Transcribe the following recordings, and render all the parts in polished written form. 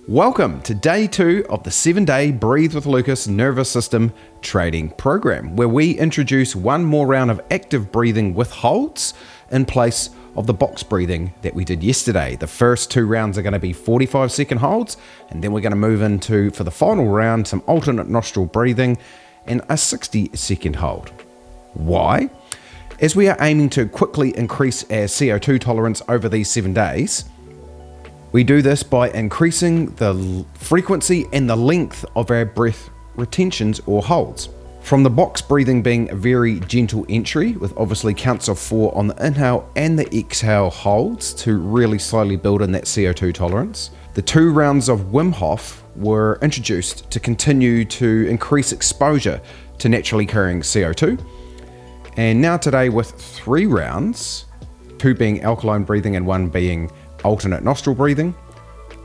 Welcome to day 2 of the 7-day Breathe with Lucas Nervous System Training Program, where we introduce one more round of active breathing with holds in place of the box breathing that we did yesterday. The first 2 rounds are going to be 45-second holds, and then we're going to move into, for the final round, some alternate nostril breathing and a 60-second hold. Why? As we are aiming to quickly increase our CO2 tolerance over these 7 days, we do this by increasing the frequency and the length of our breath retentions or holds. From the box breathing being a very gentle entry with obviously counts of 4 on the inhale and the exhale holds to really slowly build in that CO2 tolerance. The 2 rounds of Wim Hof were introduced to continue to increase exposure to naturally occurring CO2. And now today with 3 rounds, 2 being alkaline breathing and 1 being alternate nostril breathing,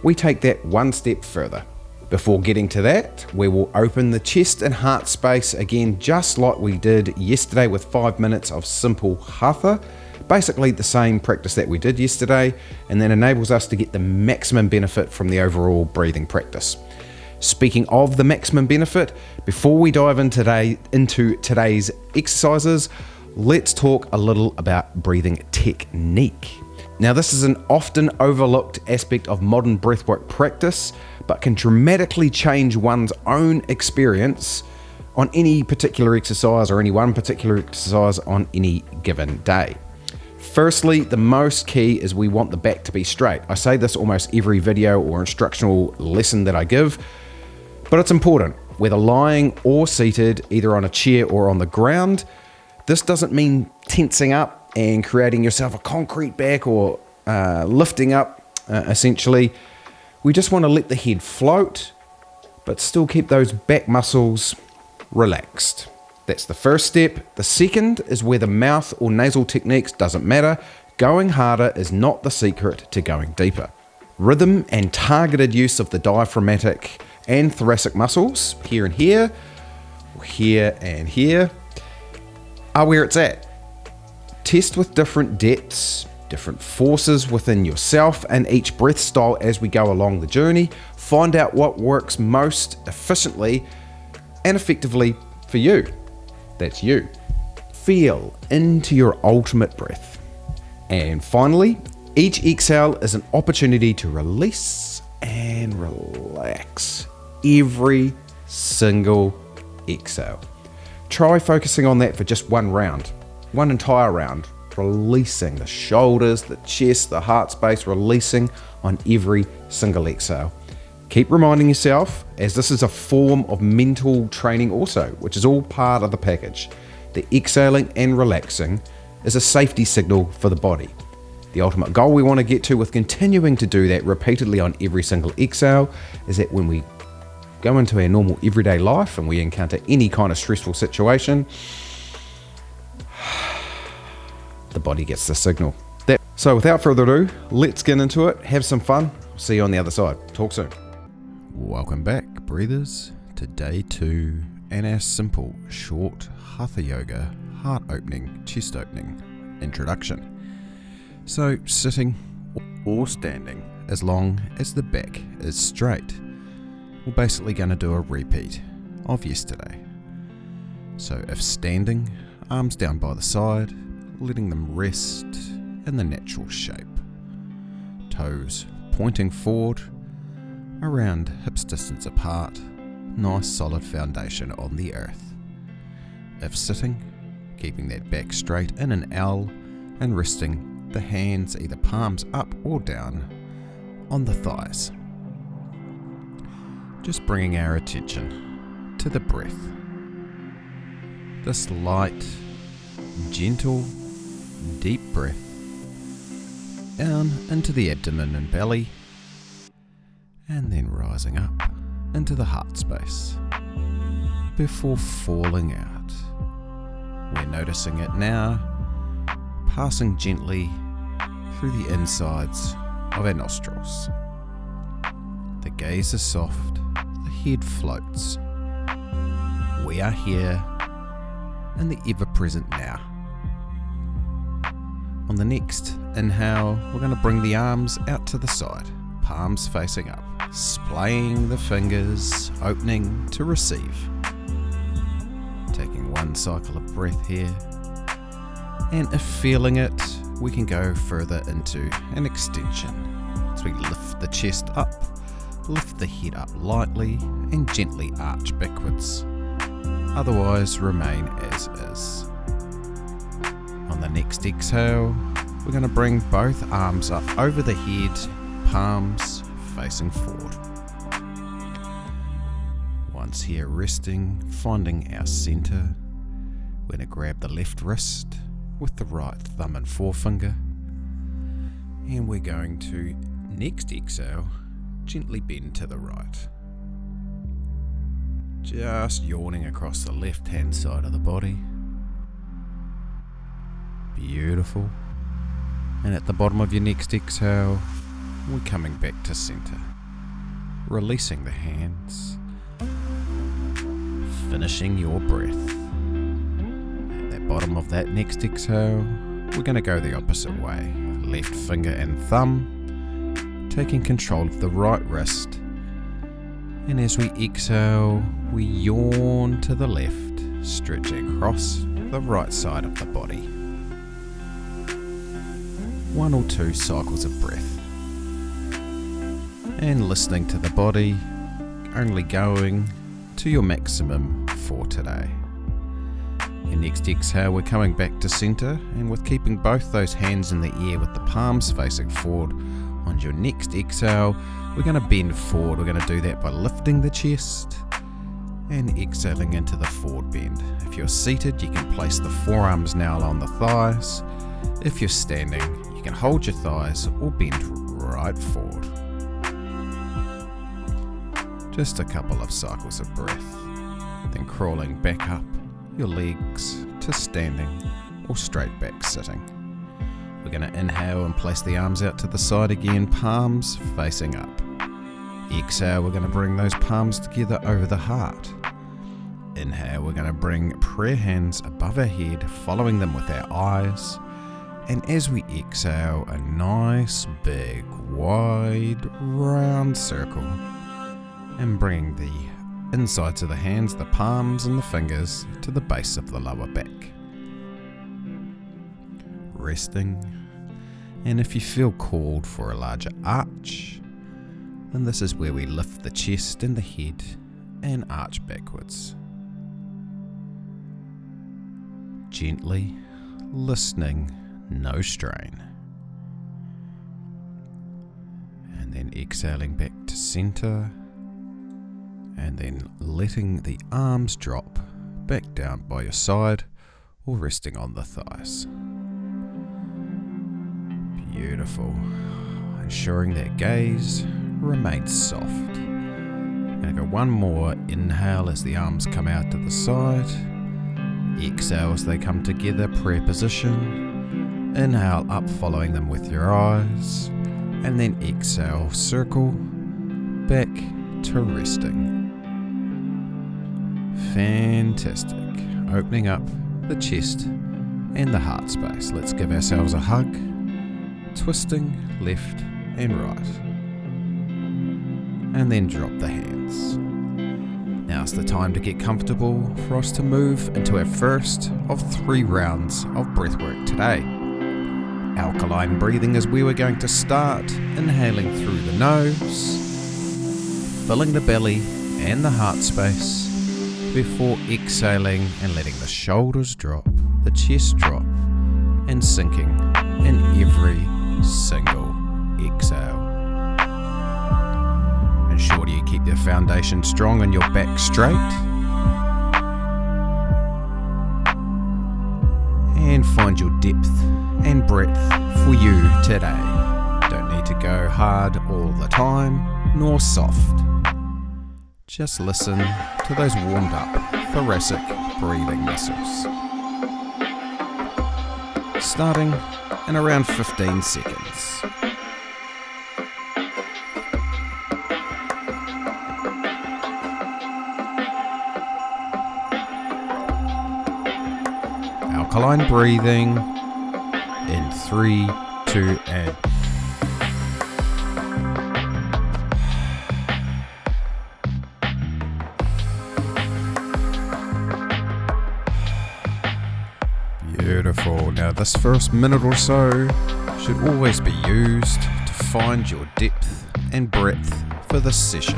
we take that one step further. Before getting to that, we will open the chest and heart space again, just like we did yesterday with 5 minutes of simple Hatha. Basically the same practice that we did yesterday, and that enables us to get the maximum benefit from the overall breathing practice. Speaking of the maximum benefit, before we dive in into today's exercises, let's talk a little about breathing technique. Now, this is an often overlooked aspect of modern breathwork practice, but can dramatically change one's own experience on any particular exercise or any one particular exercise on any given day. Firstly, the most key is we want the back to be straight. I say this almost every video or instructional lesson that I give, but it's important, whether lying or seated, either on a chair or on the ground. This doesn't mean tensing up and creating yourself a concrete back or lifting up, essentially. We just want to let the head float, but still keep those back muscles relaxed. That's the first step. The second is where the mouth or nasal techniques doesn't matter. Going harder is not the secret to going deeper. Rhythm and targeted use of the diaphragmatic and thoracic muscles, here and here, or here and here, are where it's at. Test with different depths, different forces within yourself and each breath style as we go along the journey. Find out what works most efficiently and effectively for you. That's you. Feel into your ultimate breath. And finally, each exhale is an opportunity to release and relax every single exhale. Try focusing on that for just one round. One entire round, releasing the shoulders, the chest, the heart space, releasing on every single exhale. Keep reminding yourself, as this is a form of mental training also, which is all part of the package. The exhaling and relaxing is a safety signal for the body. The ultimate goal we want to get to with continuing to do that repeatedly on every single exhale is that when we go into our normal everyday life and we encounter any kind of stressful situation, the body gets the signal. So without further ado, let's get into it, have some fun. See you on the other side. Talk soon. Welcome back, breathers, to day 2 and our simple, short Hatha Yoga heart opening, chest opening introduction. So sitting or standing, as long as the back is straight, we're basically going to do a repeat of yesterday. So if standing, arms down by the side, letting them rest in the natural shape. Toes pointing forward, around hips distance apart, nice solid foundation on the earth. If sitting, keeping that back straight in an L and resting the hands either palms up or down on the thighs. Just bringing our attention to the breath. This light, gentle, deep breath down into the abdomen and belly, and then rising up into the heart space before falling out. We're noticing it now, passing gently through the insides of our nostrils. The gaze is soft, the head floats. We are here in the ever-present now. On the next inhale, we're going to bring the arms out to the side, palms facing up. Splaying the fingers, opening to receive. Taking one cycle of breath here. And if feeling it, we can go further into an extension. So we lift the chest up, lift the head up lightly, and gently arch backwards. Otherwise, remain as is. On the next exhale, we're going to bring both arms up over the head, palms facing forward. Once here resting, finding our center, we're going to grab the left wrist with the right thumb and forefinger, and we're going to, next exhale, gently bend to the right. Just yawning across the left hand side of the body. Beautiful. And at the bottom of your next exhale, we're coming back to center. Releasing the hands. Finishing your breath. At the bottom of that next exhale, we're going to go the opposite way. Left finger and thumb, taking control of the right wrist. And as we exhale, we yawn to the left, stretching across the right side of the body. 1 or 2 cycles of breath. And listening to the body, only going to your maximum for today. Your next exhale, we're coming back to center, and with keeping both those hands in the air with the palms facing forward, on your next exhale, we're going to bend forward. We're going to do that by lifting the chest and exhaling into the forward bend. If you're seated, you can place the forearms now on the thighs. If you're standing, you can hold your thighs or bend right forward. Just a couple of cycles of breath, then crawling back up your legs to standing or straight back sitting. We're going to inhale and place the arms out to the side again, palms facing up. Exhale, we're going to bring those palms together over the heart. Inhale, we're going to bring prayer hands above our head, following them with our eyes. And as we exhale, a nice, big, wide, round circle. And bringing the insides of the hands, the palms and the fingers to the base of the lower back. Resting. And if you feel called for a larger arch, then this is where we lift the chest and the head and arch backwards. Gently, listening, no strain. And then exhaling back to center, and then letting the arms drop back down by your side or resting on the thighs. Beautiful. Ensuring that gaze remains soft. I'm going to go one more inhale as the arms come out to the side. Exhale as they come together, prayer position. Inhale up, following them with your eyes. And then exhale, circle back to resting. Fantastic. Opening up the chest and the heart space. Let's give ourselves a hug. Twisting left and right. And then drop the hands. Now's the time to get comfortable for us to move into our first of 3 rounds of breathwork today. Alkaline breathing is where we're going to start, inhaling through the nose, filling the belly and the heart space, before exhaling and letting the shoulders drop, the chest drop, and sinking in every single exhale. Ensure you keep your foundation strong and your back straight. And find your depth and breadth for you today. Don't need to go hard all the time, nor soft. Just listen to those warmed up thoracic breathing muscles. Starting in around 15 seconds. Alkaline breathing in 3, 2, and Beautiful. Now this first minute or so should always be used to find your depth and breadth for this session.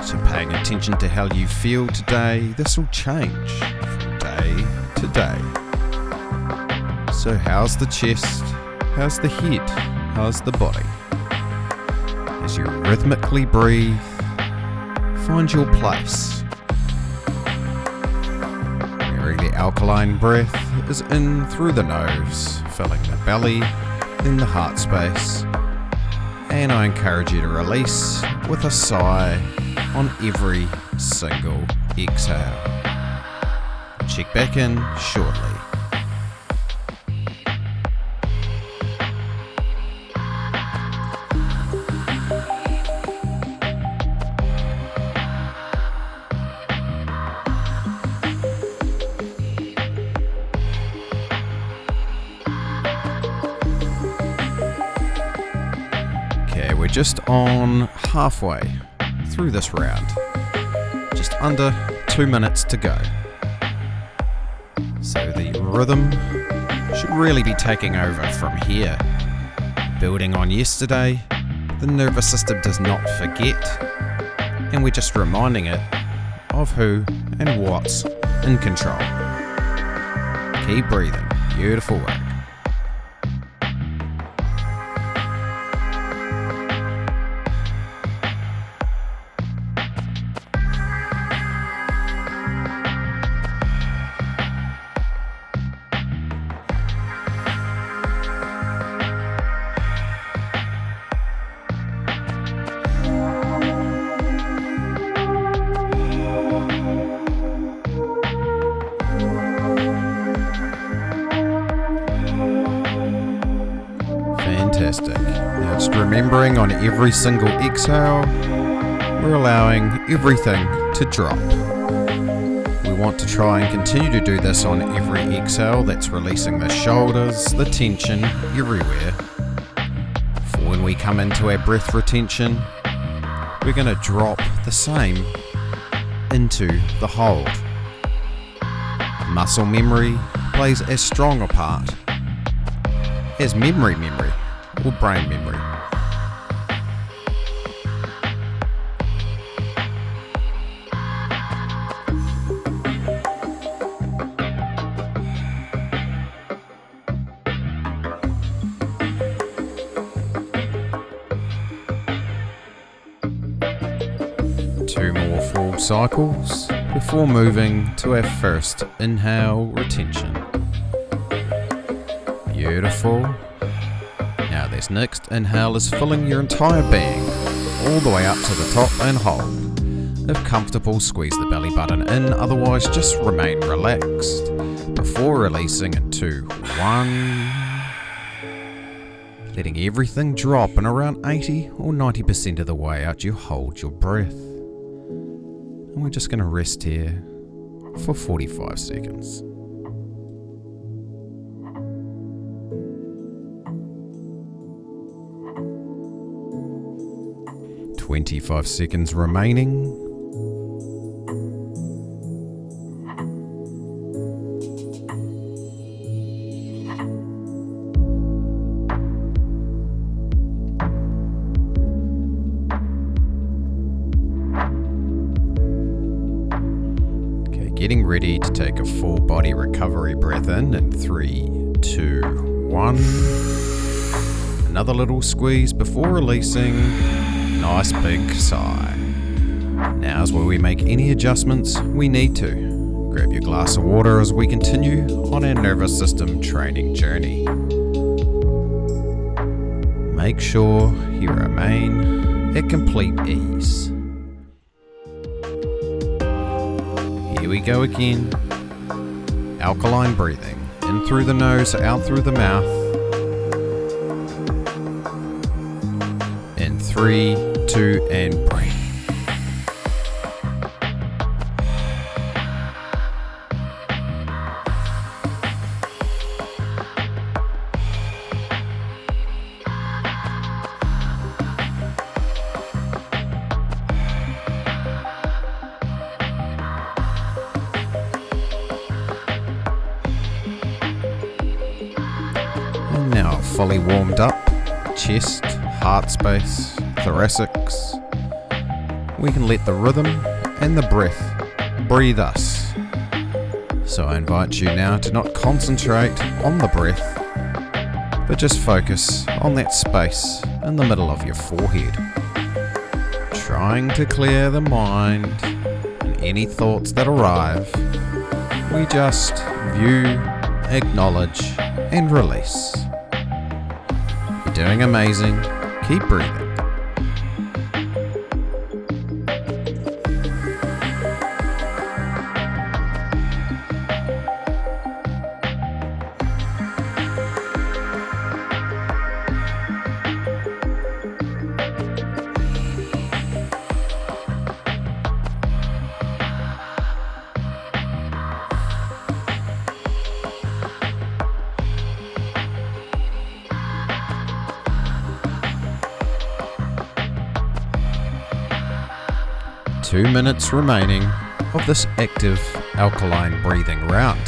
So paying attention to how you feel today, this will change from day to day. So how's the chest? How's the head? How's the body? As you rhythmically breathe, find your place. Where the alkaline breath is in through the nose, filling the belly, then the heart space. And I encourage you to release with a sigh on every single exhale. Check back in shortly. Okay, we're just on halfway through this round. Just under 2 minutes to go. So the rhythm should really be taking over from here. Building on yesterday, the nervous system does not forget, and we're just reminding it of who and what's in control. Keep breathing. Beautiful work. Fantastic. Now just remembering on every single exhale, we're allowing everything to drop. We want to try and continue to do this on every exhale. That's releasing the shoulders, the tension everywhere. For when we come into our breath retention, we're going to drop the same into the hold. Muscle memory plays as strong a part as memory or brain memory. Two more full cycles before moving to our first inhale retention. Beautiful. Now this next inhale is filling your entire being all the way up to the top and hold. If comfortable, squeeze the belly button in, otherwise just remain relaxed before releasing in 2, 1. Letting everything drop, and around 80 or 90% of the way out you hold your breath. And we're just going to rest here for 45 seconds. "25 seconds remaining. Okay, getting ready to take a full body recovery breath in 3, 2, 1. Another little squeeze before releasing. Nice big sigh. Now's where we make any adjustments we need to. Grab your glass of water as we continue on our nervous system training journey. Make sure you remain at complete ease. Here we go again. Alkaline breathing. In through the nose, out through the mouth. In 3, 2, and breathe. fully warmed up, chest, heart space, thoracics, we can let the rhythm and the breath breathe us. So I invite you now to not concentrate on the breath, but just focus on that space in the middle of your forehead, trying to clear the mind and any thoughts that arrive. We just view, acknowledge, and release. You're doing amazing. Keep breathing. Two minutes remaining of this active alkaline breathing round.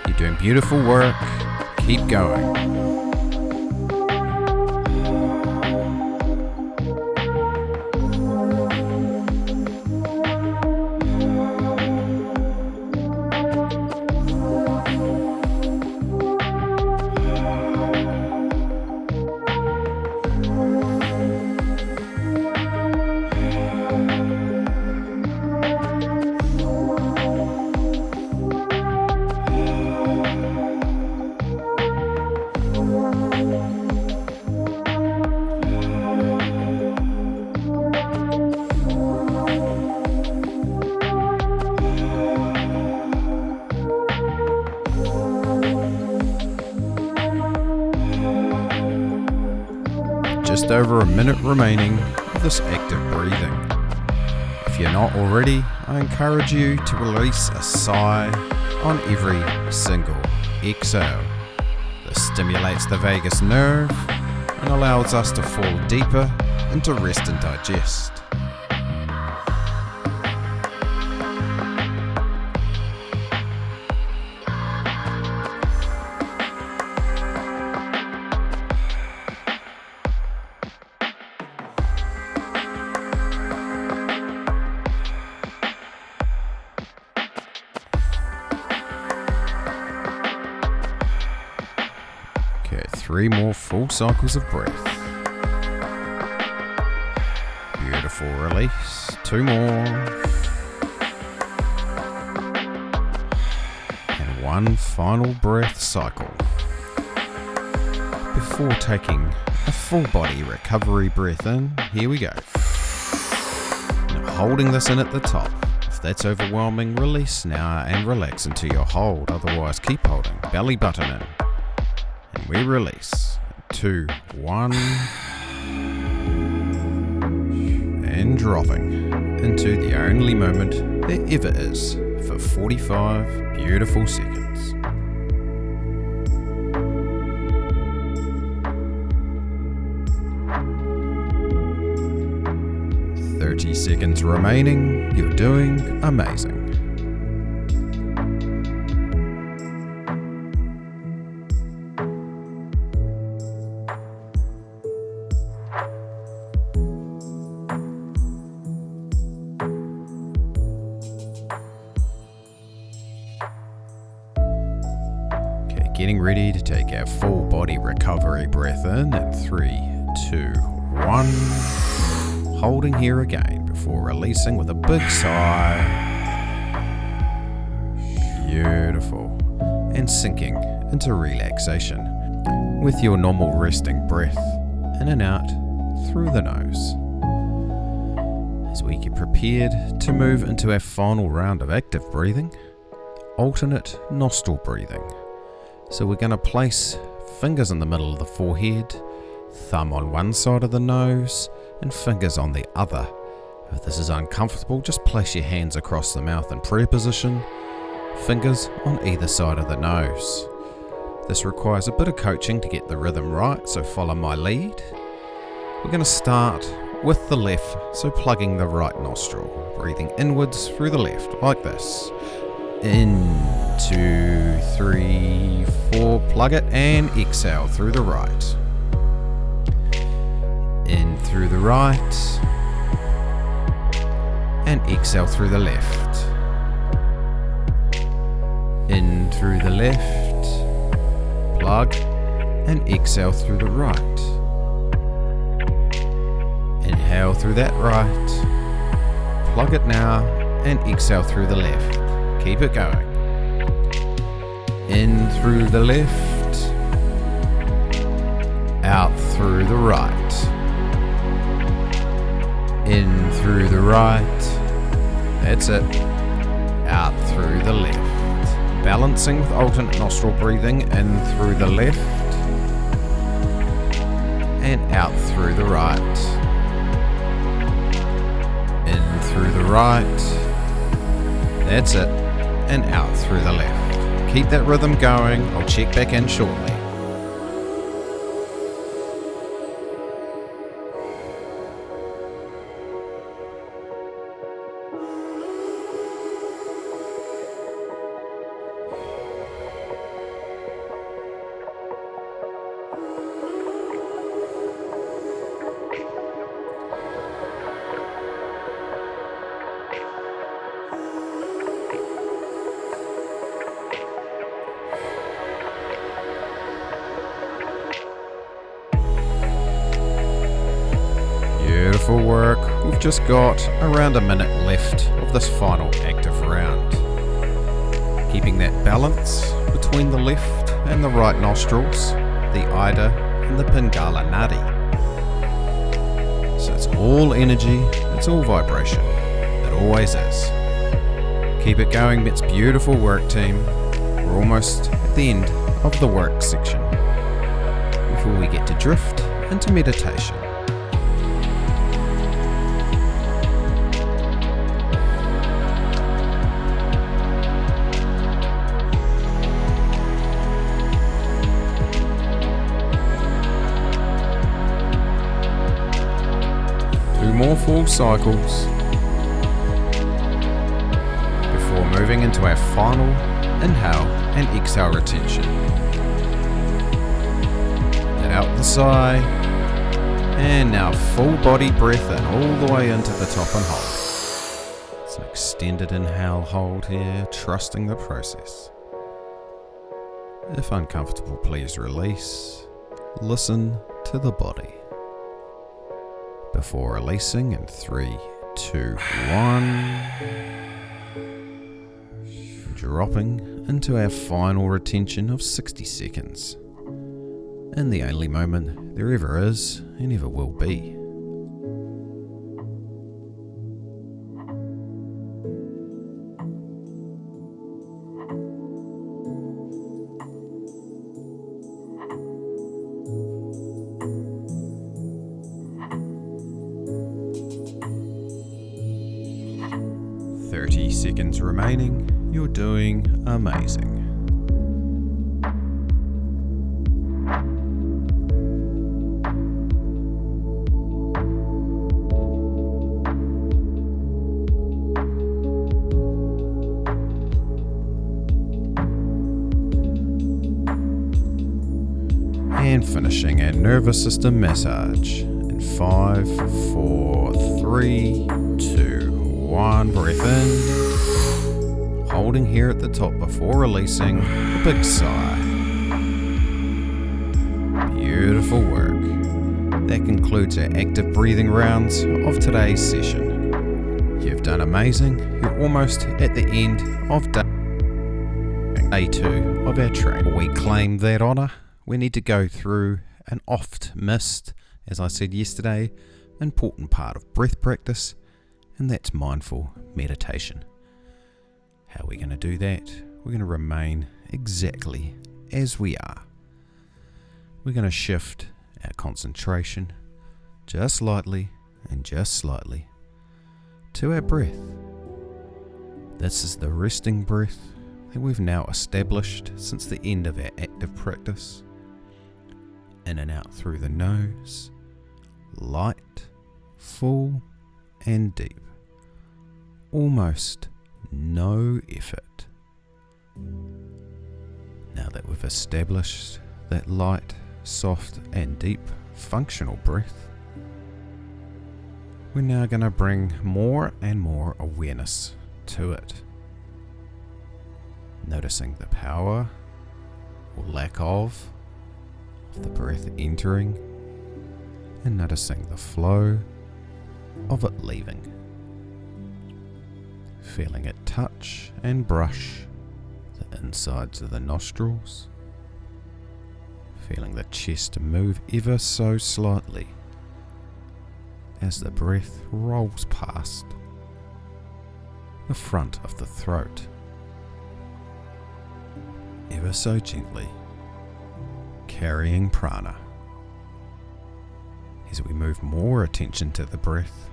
You're doing beautiful work. Keep going. Just over a minute remaining of this active breathing. If you're not already, I encourage you to release a sigh on every single exhale. This stimulates the vagus nerve and allows us to fall deeper into rest and digest. Okay, 3 more full cycles of breath. Beautiful release. 2 more. And 1 final breath cycle. Before taking a full body recovery breath in, here we go. Now holding this in at the top. If that's overwhelming, release now and relax into your hold. Otherwise, keep holding. Belly button in. And we release. 2, 1. And dropping into the only moment there ever is for 45 beautiful seconds. 30 seconds remaining. You're doing amazing. Getting ready to take our full body recovery breath in 3, 2, 1. Holding here again before releasing with a big sigh. Beautiful. And sinking into relaxation with your normal resting breath in and out through the nose. As we get prepared to move into our final round of active breathing, alternate nostril breathing. So we're going to place fingers in the middle of the forehead, thumb on one side of the nose, and fingers on the other. If this is uncomfortable, just place your hands across the mouth in prayer position, fingers on either side of the nose. This requires a bit of coaching to get the rhythm right, so follow my lead. We're going to start with the left, so plugging the right nostril, breathing inwards through the left, like this. In 2, 3, 4, plug it and exhale through the right. In through the right and exhale through the left. In through the left, plug and exhale through the right. Inhale through that right, plug it now and exhale through the left. Keep it going. In through the left, out through the right. In through the right, that's it, out through the left. Balancing with alternate nostril breathing, in through the left and out through the right. In through the right, that's it, and out through the left. Keep that rhythm going. I'll check back in shortly. Beautiful work. We've just got around a minute left of this final active round. Keeping that balance between the left and the right nostrils, the Ida and the Pingala Nadi. So it's all energy, it's all vibration. It always is. Keep it going, it's beautiful work, team. We're almost at the end of the work section before we get to drift into meditation. More full cycles before moving into our final inhale and exhale retention. Let out the sigh, and now full body breath in all the way into the top and hold. It's an extended inhale hold here, trusting the process. If uncomfortable, please release. Listen to the body. Before releasing in 3, 2, 1. Dropping into our final retention of 60 seconds. And the only moment there ever is and ever will be. Seconds remaining, you're doing amazing. And finishing our nervous system massage in 5, 4, 3, 2, 1, breath in. Holding here at the top before releasing, a big sigh. Beautiful work. That concludes our active breathing rounds of today's session. You've done amazing. You're almost at the end of day 2 of our training. We claim that honour. We need to go through an oft missed, as I said yesterday, important part of breath practice, and that's mindful meditation. How are we going to do that? We're going to remain exactly as we are. We're going to shift our concentration just slightly and just slightly to our breath. This is the resting breath that we've now established since the end of our active practice. In and out through the nose, light, full and deep. Almost no effort. Now that we've established that light, soft and deep functional breath, we're now going to bring more and more awareness to it. Noticing the power or lack of the breath entering, and noticing the flow of it leaving. Feeling it touch and brush the insides of the nostrils. Feeling the chest move ever so slightly as the breath rolls past the front of the throat, ever so gently, carrying prana. As we move more attention to the breath,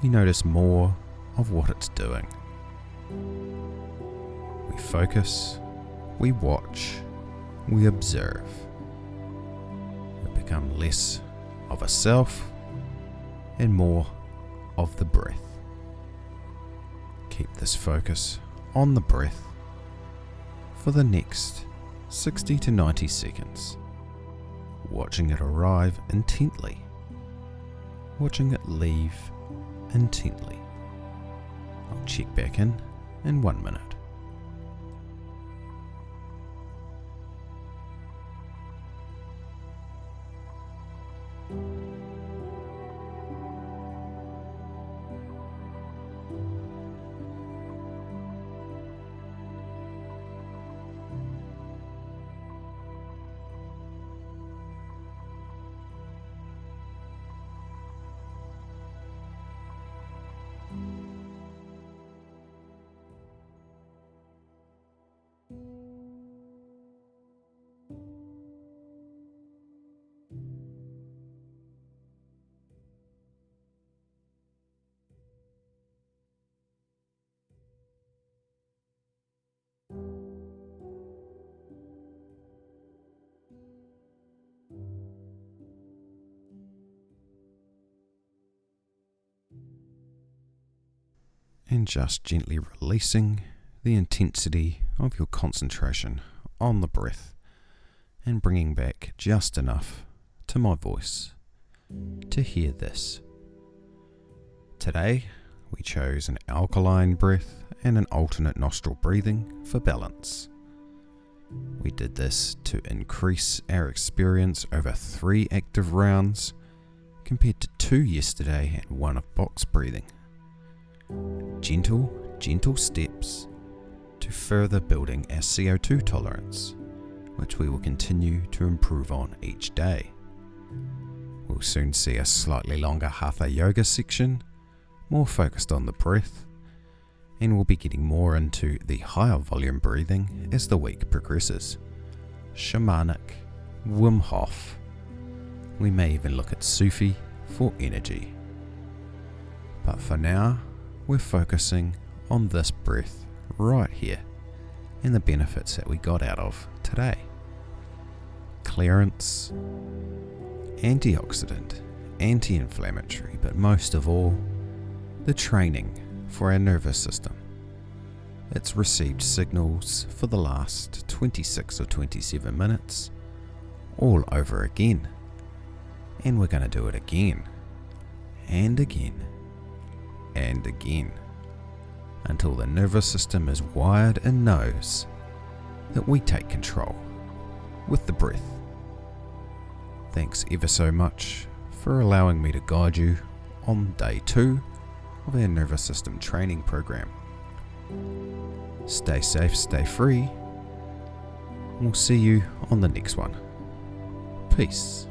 we notice more of what it's doing. We focus, we watch, we observe. We become less of a self and more of the breath. Keep this focus on the breath for the next 60 to 90 seconds, watching it arrive intently, watching it leave intently. I'll check back in 1 minute. And just gently releasing the intensity of your concentration on the breath and bringing back just enough to my voice to hear this. Today, we chose an alkaline breath and an alternate nostril breathing for balance. We did this to increase our experience over 3 active rounds compared to 2 yesterday and 1 of box breathing. Gentle steps to further building our CO2 tolerance, which we will continue to improve on each day. We'll soon see a slightly longer Hatha yoga section, more focused on the breath, and we'll be getting more into the higher volume breathing as the week progresses. Shamanic, Wim Hof. We may even look at Sufi for energy. But for now, we're focusing on this breath right here and the benefits that we got out of today. Clearance, antioxidant, anti-inflammatory, but most of all, the training for our nervous system. It's received signals for the last 26 or 27 minutes, all over again. And we're going to do it again, and again, and again, until the nervous system is wired and knows that we take control with the breath. Thanks ever so much for allowing me to guide you on day 2 of our nervous system training program. Stay safe, stay free. We'll see you on the next one. Peace.